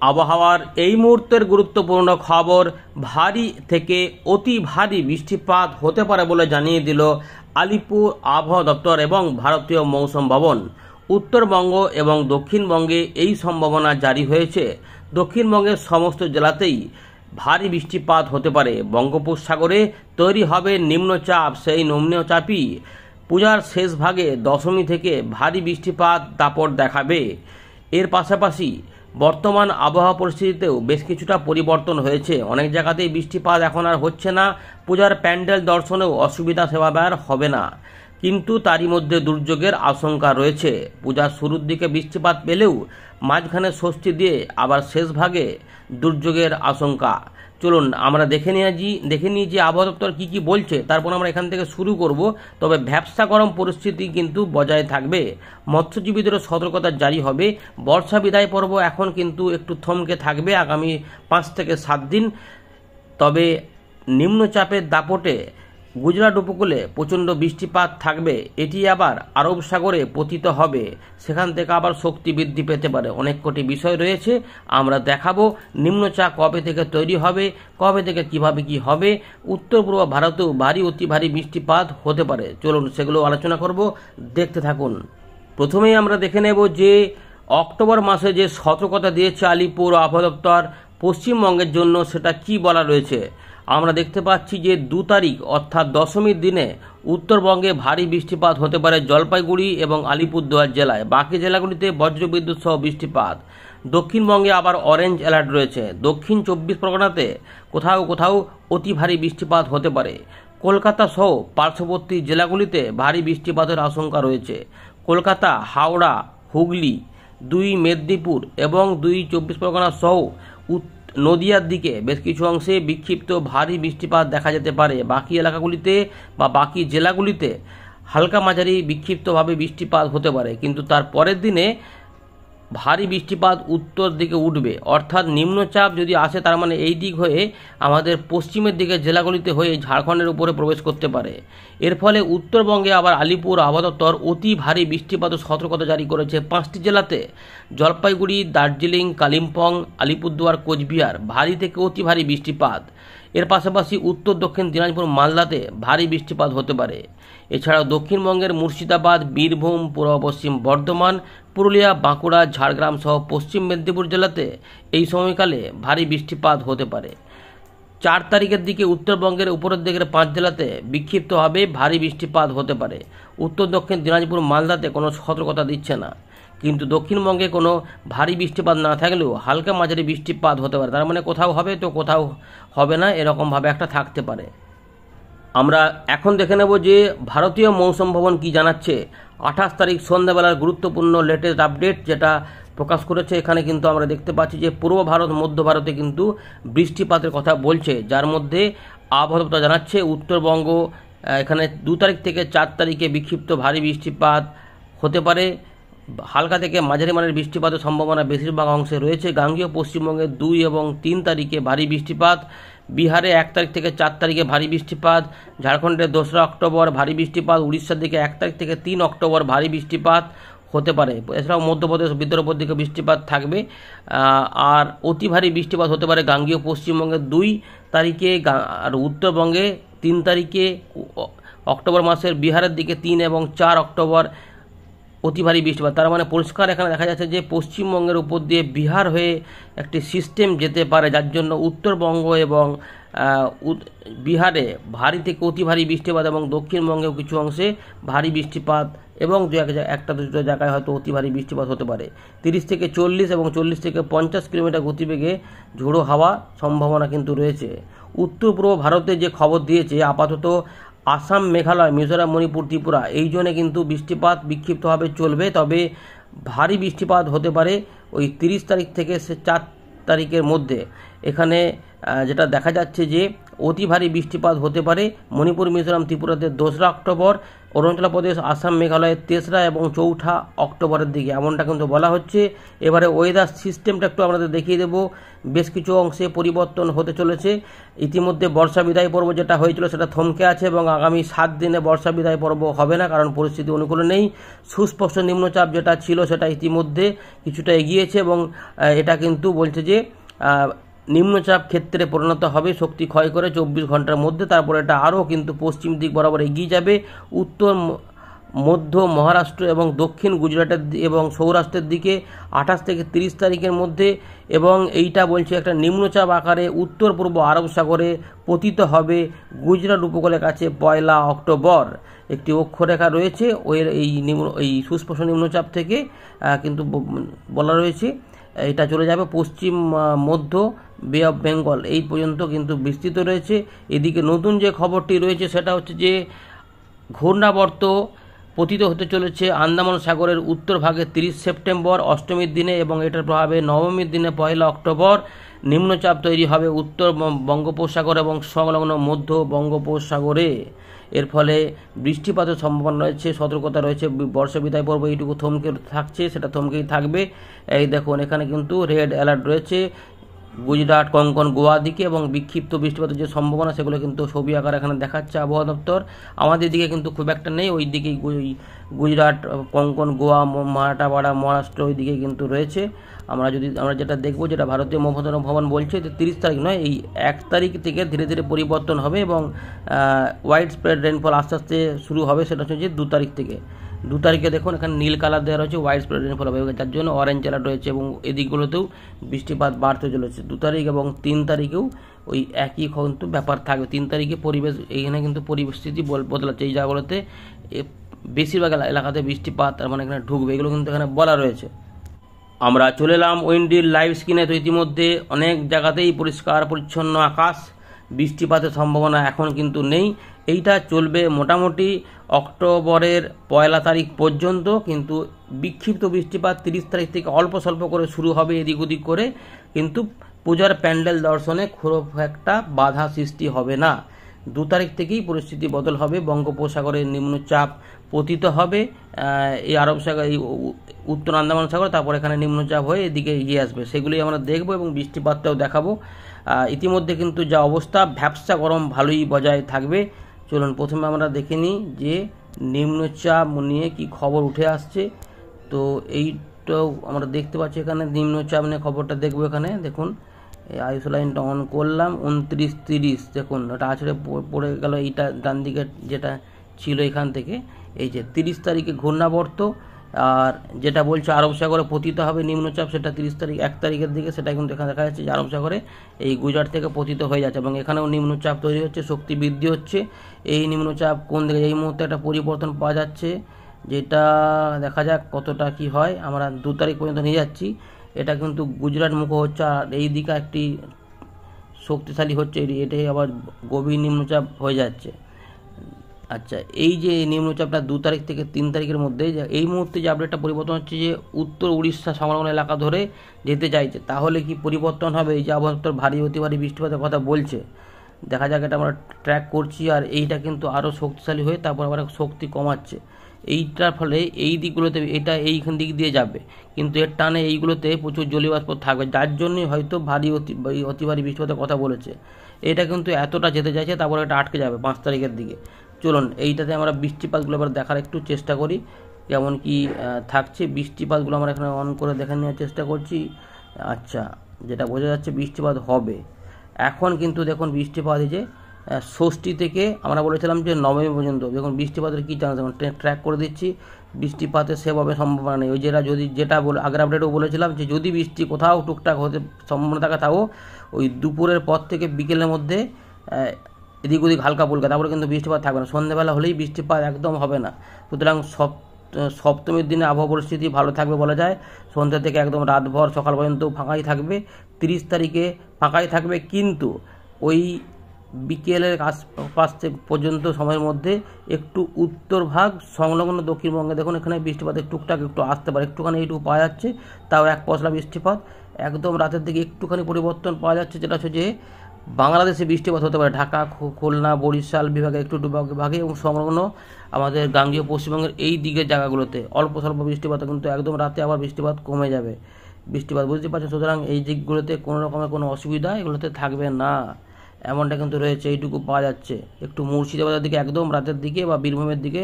আবহাওয়ার এই মুহূর্তের গুরুত্বপূর্ণ খবর, ভারী থেকে অতি ভারী বৃষ্টিপাত হতে পারে বলে জানিয়ে দিল আলিপুর আবহাওয়া দপ্তর এবং ভারতীয় মৌসুম ভবন। উত্তরবঙ্গ এবং দক্ষিণবঙ্গে এই সম্ভাবনা জারি হয়েছে। দক্ষিণবঙ্গের সমস্ত জেলাতেই ভারী বৃষ্টিপাত হতে পারে। বঙ্গোপসাগরে তৈরি হবে নিম্নচাপ, সেই নিম্নচাপই পূজার শেষ ভাগে দশমী থেকে ভারী বৃষ্টিপাত দাপট দেখাবে। এর পাশাপাশি বর্তমান আবহাওয়া পরিস্থিতিতেও বেশ কিছুটা পরিবর্তন হয়েছে। অনেক জায়গাতেই বৃষ্টিপাত এখন আর হচ্ছে না। পূজার প্যান্ডেল দর্শনেও অসুবিধা সেভাবে আর হবে না, কিন্তু তারই মধ্যে দুর্যোগের আশঙ্কা রয়েছে। পূজার শুরুর দিকে বৃষ্টিপাত পেলেও মাঝখানে স্বস্তি দিয়ে আবার শেষ ভাগে দুর্যোগের আশঙ্কা। চলুন আমরা দেখে নিই যে আবহাওয়া দপ্তর কী বলছে, তারপর আমরা এখান থেকে শুরু করব। তবে ভ্যাপসা গরম পরিস্থিতি কিন্তু বজায় থাকবে। মৎস্যজীবীদেরও সতর্কতা জারি হবে। বর্ষা বিদায় পর্ব এখন কিন্তু একটু থমকে থাকবে আগামী 5 থেকে 7 দিন। তবে নিম্নচাপের দাপটে গুজরাট উপকূলে প্রচণ্ড বৃষ্টিপাত থাকবে। এটি আবার আরব সাগরে পতিত হবে, সেখান থেকে আবার শক্তি বৃদ্ধি পেতে পারে। অনেক কটি বিষয় রয়েছে, আমরা দেখাবো নিম্নচাপ কবে থেকে তৈরি হবে, কবে থেকে কিভাবে কি হবে। উত্তর পূর্ব ভারতেও ভারী অতি ভারী বৃষ্টিপাত হতে পারে। চলুন সেগুলো আলোচনা করব, দেখতে থাকুন। প্রথমেই আমরা দেখে নেব যে অক্টোবর মাসে যে সতর্কতা দিয়েছে আলিপুর আবহাওয়া দপ্তর পশ্চিমবঙ্গের জন্য, সেটা কি বলা রয়েছে। আমরা দেখতে পাচ্ছি যে 2 তারিখ অর্থাৎ দশমীর দিনে উত্তরবঙ্গে ভারী বৃষ্টিপাত হতে পারে জলপাইগুড়ি এবং আলিপুরদুয়ার জেলায়। বাকি জেলাগুলিতে বজ্রবিদ্যুৎ সহ বৃষ্টিপাত। দক্ষিণবঙ্গে আবার অরেঞ্জ অ্যালার্ট রয়েছে। দক্ষিণ 24 পরগনাতে কোথাও কোথাও অতি ভারী বৃষ্টিপাত হতে পারে। কলকাতা সহ পার্শ্ববর্তী জেলাগুলিতে ভারী বৃষ্টিপাতের আশঙ্কা রয়েছে। কলকাতা, হাওড়া, হুগলি, 2 মেদিনীপুর এবং 2 24 পরগনা সহ নদিয়ার দিকে বেশ কিছু অংশে বিক্ষিপ্ত ভারী বৃষ্টিপাত দেখা যেতে পারে। বাকি এলাকাগুলিতে বা বাকি জেলাগুলিতে হালকা মাঝারি বিক্ষিপ্তভাবে বৃষ্টিপাত হতে পারে, কিন্তু তার পরের দিনে ভারী বৃষ্টিপাত উত্তর দিকে উঠবে। অর্থাৎ নিম্নচাপ যদি আসে, তার মানে এই দিক হয়ে আমাদের পশ্চিমের দিকে জেলাগুলিতে হয়ে ঝাড়খণ্ডের উপরে প্রবেশ করতে পারে। এর ফলে উত্তরবঙ্গে আবার আলিপুর আবহাওয়া দপ্তর অতি ভারী বৃষ্টিপাতের সতর্কতা জারি করেছে 5টি জেলাতে। জলপাইগুড়ি, দার্জিলিং, কালিম্পং, আলিপুরদুয়ার, কোচবিহার ভারী থেকে অতি ভারী বৃষ্টিপাত। এর পাশাপাশি উত্তর দক্ষিণ দিনাজপুর, মালদাতে ভারী বৃষ্টিপাত হতে পারে। এছাড়াও দক্ষিণবঙ্গের মুর্শিদাবাদ, বীরভূম, পূর্ব পশ্চিম বর্ধমান, পুরুলিয়া, বাঁকুড়া, ঝাড়গ্রাম সহ পশ্চিম মেদিনীপুর জেলাতে এই সময়কালে ভারী বৃষ্টিপাত হতে পারে। 4 তারিখের দিকে উত্তরবঙ্গের উপরের দিকের 5 জেলাতে বিক্ষিপ্তভাবে ভারী বৃষ্টিপাত হতে পারে। উত্তর দক্ষিণ দিনাজপুর, মালদাতে কোনো সতর্কতা দিচ্ছে না, কিন্তু দক্ষিণবঙ্গে কোনো ভারী বৃষ্টিপাত না থাকলেও হালকা মাঝারি বৃষ্টিপাত হতে পারে। তার মানে কোথাও হবে তো কোথাও হবে না, এরকমভাবে একটা থাকতে পারে। আমরা এখন দেখে নেব যে ভারতীয় মৌসুম ভবন কি জানাচ্ছে। 28 তারিখ সন্ধ্যাবেলার গুরুত্বপূর্ণ লেটেস্ট আপডেট যেটা প্রকাশ করেছে, এখানে কিন্তু আমরা দেখতে পাচ্ছি যে পূর্ব ভারত, মধ্য ভারতে কিন্তু বৃষ্টিপাতের কথা বলছে, যার মধ্যে আবহাওয়া দপ্তর জানাচ্ছে উত্তরবঙ্গ এখানে 2 তারিখ থেকে 4 তারিখে বিক্ষিপ্ত ভারী বৃষ্টিপাত হতে পারে। হালকা থেকে মাঝারি মানের বৃষ্টিপাতের সম্ভাবনা বেশিরভাগ অংশে রয়েছে। গাঙ্গেয় পশ্চিমবঙ্গে 2 এবং 3 তারিখে ভারী বৃষ্টিপাত। বিহারে 1 তারিখ থেকে 4 তারিখে ভারী বৃষ্টিপাত। ঝাড়খণ্ডে 2রা অক্টোবর ভারী বৃষ্টিপাত। উড়িষ্যার দিকে 1 তারিখ থেকে 3 অক্টোবর ভারী বৃষ্টিপাত হতে পারে। এছাড়াও মধ্যপ্রদেশ, বিদর্ভর দিকে বৃষ্টিপাত থাকবে। আর অতি ভারী বৃষ্টিপাত হতে পারে গাঙ্গেয় পশ্চিমবঙ্গে 2 তারিখে, আর উত্তরবঙ্গে 3 তারিখে অক্টোবর মাসের। বিহারের দিকে 3 এবং 4 অক্টোবর অতি ভারী বৃষ্টিপাত। তার মানে পরিষ্কার এখানে দেখা যাচ্ছে যে পশ্চিমবঙ্গের উপর দিয়ে বিহার হয়ে একটি সিস্টেম যেতে পারে, যার জন্য উত্তরবঙ্গ এবং বিহারে ভারী থেকে অতি ভারী বৃষ্টিপাত এবং দক্ষিণবঙ্গেও কিছু অংশে ভারী বৃষ্টিপাত এবং একটা দুটো জায়গায় হয়তো অতি ভারী বৃষ্টিপাত হতে পারে। 30 থেকে 40 এবং 40 থেকে 50 কিলোমিটার গতিবেগে ঝোড়ো হাওয়া সম্ভাবনা কিন্তু রয়েছে। উত্তর পূর্ব ভারতে যে খবর দিয়েছে, আপাতত আসাম, মেঘালয়, মিজোরাম, মণিপুর, ত্রিপুরা এই জোনে কিন্তু বৃষ্টিপাত বিক্ষিপ্তভাবে চলবে। তবে ভারী বৃষ্টিপাত হতে পারে ওই 30 তারিখ থেকে 4 তারিখের মধ্যে। এখানে যেটা দেখা যাচ্ছে যে অতি ভারী বৃষ্টিপাত হতে পারে মণিপুর, মিজোরাম, ত্রিপুরাতে 2রা অক্টোবর অরুণাচল প্রদেশ, আসাম, মেঘালয়ের 3রা এবং 4ঠা অক্টোবরের দিকে, এমনটা কিন্তু বলা হচ্ছে। এবারে ওয়েদার সিস্টেমটা একটু আপনাদের দেখিয়ে দেবো। বেশ কিছু অংশে পরিবর্তন হতে চলেছে। ইতিমধ্যে বর্ষা বিদায় পর্ব যেটা হয়েছিল সেটা থমকে আছে এবং আগামী 7 দিনে বর্ষা বিদায় পর্ব হবে না, কারণ পরিস্থিতি অনুকূলে নেই। সুস্পষ্ট নিম্নচাপ যেটা ছিল সেটা ইতিমধ্যে কিছুটা এগিয়েছে এবং এটা কিন্তু বলছে যে নিম্নচাপ ক্ষেত্রে পরিণত হবে শক্তি ক্ষয় করে 24 ঘন্টার মধ্যে। তারপরে এটা আরও কিন্তু পশ্চিম দিক বরাবর এগিয়ে যাবে উত্তর মধ্য মহারাষ্ট্র এবং দক্ষিণ গুজরাটের এবং সৌরাষ্ট্রের দিকে 28 থেকে 30 তারিখের মধ্যে, এবং এইটা বলছে একটা নিম্নচাপ আকারে উত্তর পূর্ব আরব সাগরে পতিত হবে গুজরাট উপকূলের কাছে 1 অক্টোবর। একটি অক্ষরেখা রয়েছে এই সুস্পষ্ট নিম্নচাপ থেকে, কিন্তু বলা রয়েছে এটা চলে যাবে পশ্চিম মধ্য বে অফ বেঙ্গল এই পর্যন্ত কিন্তু বিস্তৃত রয়েছে। এদিকে নতুন যে খবরটি রয়েছে সেটা হচ্ছে যে ঘূর্ণাবর্ত পতিত হতে চলেছে আন্দামান সাগরের উত্তর ভাগে 30 সেপ্টেম্বর অষ্টমীর দিনে, এবং এটার প্রভাবে নবমীর দিনে 1 অক্টোবর নিম্নচাপ তৈরি হবে উত্তর বঙ্গোপসাগর এবং সংলগ্ন মধ্য বঙ্গোপসাগরে। এর ফলে বৃষ্টিপাতের সম্ভাবনা রয়েছে, সতর্কতা রয়েছে। বর্ষা বিদায় পর্ব এইটুকু থমকে থাকছে, সেটা থমকেই থাকবে। এই দেখুন এখানে কিন্তু রেড অ্যালার্ট রয়েছে গুজরাট, কোঙ্কন, গোয়া দিকে, এবং বিক্ষিপ্ত বৃষ্টিপাতের যে সম্ভাবনা সেগুলো কিন্তু ছবি আকারে এখানে দেখাচ্ছে আবহাওয়া দপ্তর। আমাদের দিকে কিন্তু খুব একটা নেই, ওই দিকেই গুজরাট, কোঙ্কন, গোয়া, মারাঠাওয়াড়া, মহারাষ্ট্র ওই দিকে কিন্তু রয়েছে। আমরা যেটা দেখবো, যেটা ভারতীয় মৌসুম ভবন বলছে যে 30 তারিখ নয়, এই 1 তারিখ থেকে ধীরে ধীরে পরিবর্তন হবে এবং ওয়াইড স্প্রেড রেনফল আস্তে আস্তে শুরু হবে। সেটা হচ্ছে যে 2 তারিখ থেকে। 2 তারিখে দেখুন এখানে নীল কালার দেওয়া রয়েছে, ওয়াইড স্প্রেড রেনফল হবে, যার জন্য অরেঞ্জ অ্যালার্ট রয়েছে এবং এদিকগুলোতেও বৃষ্টিপাত বাড়তে চলেছে। 2 তারিখ এবং 3 তারিখেও ওই একই কিন্তু ব্যাপার থাকবে। 3 তারিখে পরিবেশ, এইখানে কিন্তু পরিস্থিতি বদলাচ্ছে। এই জায়গাগুলোতে বেশিরভাগ এলাকাতে বৃষ্টিপাত তার মানে এখানে ঢুকবে, এগুলো কিন্তু এখানে বলা রয়েছে। আমরা চলে এলাম উইন্ডির লাইভ স্ক্রিনে। তো ইতিমধ্যে অনেক জায়গাতেই পরিষ্কার পরিচ্ছন্ন আকাশ, বৃষ্টিপাতের সম্ভাবনা এখন কিন্তু নেই। এইটা চলবে মোটামুটি অক্টোবরের 1 তারিখ পর্যন্ত, কিন্তু বিক্ষিপ্ত বৃষ্টিপাত 30 তারিখ থেকে অল্প স্বল্প করে শুরু হবে এদিক ওদিক করে, কিন্তু পূজার প্যান্ডেল দর্শনে খুব একটা বাধা সৃষ্টি হবে না। 2 তারিখ থেকেই পরিস্থিতি বদল হবে, বঙ্গোপসাগরের নিম্নচাপ পতিত হবে এই আরব সাগর, এই উত্তর আন্দামান সাগর, তারপর এখানে নিম্নচাপ হয়ে এদিকে এগিয়ে আসবে, সেগুলি আমরা দেখব এবং বৃষ্টিপাতটাও দেখাবো। ইতিমধ্যে কিন্তু যা অবস্থা, ভ্যাপসা গরম ভালোই বজায় থাকবে। চলুন প্রথমে আমরা দেখে নিই যে নিম্নচাপ নিয়ে কি খবর উঠে আসছে। তো এইটাও আমরা দেখতে পাচ্ছি এখানে নিম্নচাপ নিয়ে খবরটা দেখবো। এখানে দেখুন এই আইসো লাইনটা অন করলাম, 29-30 দেখুন ওটা আছড়ে পড়ে গেল, এইটা ডান দিকে যেটা ছিল এখান থেকে। এই যে 30 তারিখে ঘূর্ণাবর্ত, আর যেটা বলছে আরব সাগরে পতিত হবে নিম্নচাপ, সেটা 30 তারিখ 1 তারিখের দিকে, সেটা কিন্তু এখানে দেখা যাচ্ছে যে আরব সাগরে এই গুজরাট থেকে পতিত হয়ে যাচ্ছে এবং এখানেও নিম্নচাপ তৈরি হচ্ছে, শক্তি বৃদ্ধি হচ্ছে। এই নিম্নচাপ কোন দিকে, এই মুহূর্তে একটা পরিবর্তন পাওয়া যাচ্ছে, যেটা দেখা যাক কতটা কি হয়। আমরা 2 তারিখ পর্যন্ত নিয়ে যাচ্ছি, এটা কিন্তু গুজরাট মুখ হচ্ছে, আর এই দিকে একটি শক্তিশালী হচ্ছে, এটাই আবার গভীর নিম্নচাপ হয়ে যাচ্ছে। আচ্ছা, এই যে নিম্নচাপটা 2 তারিখ থেকে 3 তারিখের মধ্যে, এই মুহূর্তে যে আপডেটটা পরিবর্তন হচ্ছে যে উত্তর উড়িষ্যা সংলগ্ন এলাকা ধরে যেতে চাইছে, তাহলে কি পরিবর্তন হবে? এই যে আবহাওয়া দপ্তর ভারী অতি ভারী বৃষ্টিপাতের কথা বলছে, দেখা যাক, এটা আমরা ট্র্যাক করছি। আর এইটা কিন্তু আরও শক্তিশালী হয়ে তারপর আবার শক্তি কমাচ্ছে। এইটার ফলে এই দিকগুলোতে এটা এইখান দিক দিয়ে যাবে, কিন্তু এর টানে এইগুলোতে প্রচুর জলীয় বাষ্প থাকবে, যার জন্যই হয়তো অতি ভারী বৃষ্টিপাতের কথা বলেছে। এটা কিন্তু এতটা যেতে চাইছে, তারপরে এটা আটকে যাবে 5 তারিখের দিকে। চলুন এইটাতে আমরা বৃষ্টিপাতগুলো এবার দেখার একটু চেষ্টা করি, কেমন কি থাকছে বৃষ্টিপাতগুলো আমরা এখানে অন করে দেখে নেওয়ার চেষ্টা করছি। আচ্ছা, যেটা বোঝা যাচ্ছে বৃষ্টিপাত হবে এখন, কিন্তু দেখুন বৃষ্টিপাত এই যে 6ষষ্ঠী থেকে আমরা বলেছিলাম যে নবমী পর্যন্ত, দেখুন বৃষ্টিপাতের কী চান্স, এখন ট্র্যাক করে দিচ্ছি। বৃষ্টিপাতের সেভাবে সম্ভাবনা নেই, ওই যেটা আগের আপডেটও বলেছিলাম যে যদি বৃষ্টি কোথাও টুকটাক হতে সম্ভাবনা থাকে, তাও ওই দুপুরের পর থেকে বিকেলের মধ্যে এদিক ওদিক হালকা পুলকা, তারপরে কিন্তু বৃষ্টিপাত থাকবে না। সন্ধ্যেবেলা হলেই বৃষ্টিপাত একদম হবে না। সুতরাং সপ্তমীর দিনে আবহাওয়া পরিস্থিতি ভালো থাকবে বলা যায়, সন্ধ্যা থেকে একদম রাতভর সকাল পর্যন্ত ফাঁকাই থাকবে। 30 তারিখে ফাঁকাই থাকবে, কিন্তু ওই বিকেলের আশপাশ পর্যন্ত সময়ের মধ্যে একটু উত্তর ভাগ সংলগ্ন দক্ষিণবঙ্গে দেখুন এখানে বৃষ্টিপাতের টুকটাক একটু আসতে পারে, একটুখানি এইটুকু পাওয়া যাচ্ছে, তাও এক পশলা বৃষ্টিপাত। একদম রাতের দিকে একটুখানি পরিবর্তন পাওয়া যাচ্ছে, যেটা হচ্ছে যে বাংলাদেশে বৃষ্টিপাত হতে পারে ঢাকা, খুলনা, বরিশাল বিভাগে একটু একটু ভাগে এবং সংলগ্ন আমাদের গাঙ্গেয় পশ্চিমবঙ্গের এই দিকের জায়গাগুলোতে অল্প স্বল্প বৃষ্টিপাত, কিন্তু একদম রাতে আবার বৃষ্টিপাত কমে যাবে। বৃষ্টিপাত বুঝতে পারছেন, সুতরাং এই দিকগুলোতে কোনো রকমের কোনো অসুবিধা এগুলোতে থাকবে না, এমনটা কিন্তু রয়েছে, এইটুকু পাওয়া যাচ্ছে। একটু মুর্শিদাবাদের দিকে একদম রাতের দিকে বা বীরভূমের দিকে,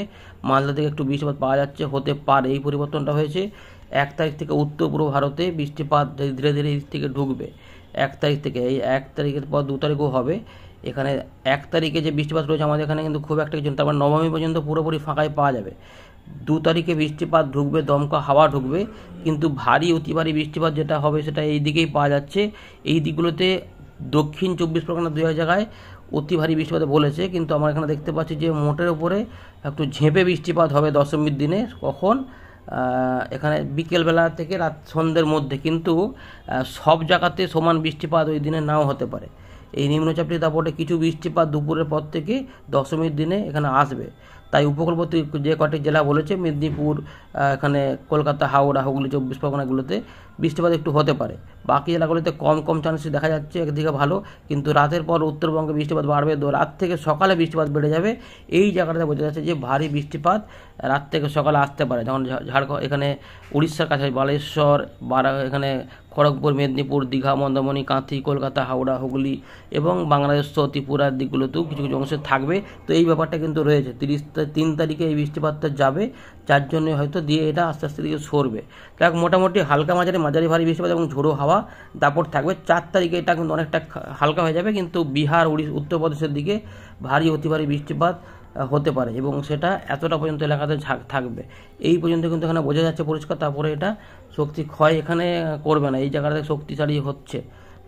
মালদার দিকে একটু বৃষ্টিপাত পাওয়া যাচ্ছে, হতে পারে। এই পরিবর্তনটা হয়েছে 1 তারিখ থেকে উত্তর পূর্ব ভারতে বৃষ্টিপাত ধীরে ধীরে এই দিকে ঢুকবে। 1 তারিখ থেকে, এই 1 তারিখের পর 2 তারিখও হবে। এখানে 1 তারিখে যে বৃষ্টিপাত রয়েছে আমাদের এখানে কিন্তু খুব একটা কিছু, তারপর নবমী পর্যন্ত পুরোপুরি ফাঁকাই পাওয়া যাবে। 2 তারিখে বৃষ্টিপাত ঢুকবে, দমকা হাওয়া ঢুকবে, কিন্তু ভারী অতি ভারী বৃষ্টিপাত যেটা হবে সেটা এই দিকেই পাওয়া যাচ্ছে। এই দিকগুলোতে দক্ষিণ 24 পরগনা 2 জায়গায় অতি ভারী বৃষ্টিপাত বলেছে, কিন্তু আমরা এখানে দেখতে পাচ্ছি যে মোটের উপরে একটু ঝেঁপে বৃষ্টিপাত হবে দশমীর দিনে। কখন? এখানে বিকেলবেলা থেকে রাত সন্ধ্যের মধ্যে, কিন্তু সব জায়গাতে সমান বৃষ্টিপাত ওই দিনে নাও হতে পারে। এই নিম্নচাপটি দাপটে কিছু বৃষ্টিপাত দুপুরের পর থেকে দশমীর দিনে এখানে আসবে। তাই উপকূলবর্তী যে কটি জেলা বলেছে, মেদিনীপুর, এখানে কলকাতা, হাওড়া, হুগলি, 24 পরগনাগুলোতে বৃষ্টিপাত একটু হতে পারে। বাকি জেলাগুলোতে কম কম চান্স দেখা যাচ্ছে, একদিকে ভালো, কিন্তু রাতের পর উত্তরবঙ্গে বৃষ্টিপাত বাড়বে, রাত থেকে সকালে বৃষ্টিপাত বেড়ে যাবে। এই জায়গাটাতে বোঝা যাচ্ছে যে ভারী বৃষ্টিপাত রাত থেকে সকালে আসতে পারে। যেমন ঝাড়খণ্ড, এখানে উড়িষ্যার কাছে বালেশ্বর, এখানে খড়গপুর, মেদিনীপুর, দীঘা, মন্দারমণি, কাঁথি, কলকাতা, হাওড়া, হুগলি এবং বাংলাদেশ সহ ত্রিপুরার দিকগুলোতেও কিছু কিছু অংশে থাকবে। তো এই ব্যাপারটা কিন্তু রয়েছে। 3 তারিখে এই বৃষ্টিপাতটা যাবে, যার জন্য হয়তো দিয়ে এটা আস্তে আস্তে দিকে সরবে। দেখ, মোটামুটি হালকা মাঝারি ভারী বৃষ্টিপাত এবং ঝোড়ো হাওয়া দাপট থাকবে। 4 তারিখে এটা কিন্তু অনেকটা হালকা হয়ে যাবে, কিন্তু বিহার, উত্তরপ্রদেশের দিকে ভারী অতি ভারী বৃষ্টিপাত হতে পারে এবং সেটা এতটা পর্যন্ত এলাকাতে থাকবে। এই পর্যন্ত কিন্তু এখানে বোঝা যাচ্ছে পরিষ্কার। তারপরে এটা শক্তি ক্ষয় এখানে করবে না, এই জায়গাটাতে শক্তিশালী হচ্ছে।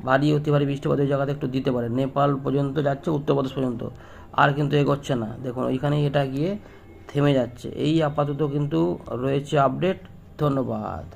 ভারী অতি ভারী বৃষ্টিপাত এই জায়গাতে একটু দিতে পারে, নেপাল পর্যন্ত যাচ্ছে, উত্তরপ্রদেশ পর্যন্ত, আর কিন্তু এগোচ্ছে না। দেখুন ওইখানেই এটা গিয়ে থেমে যাচ্ছে। এই আপাতত কিন্তু রয়েছে আপডেট। ধন্যবাদ।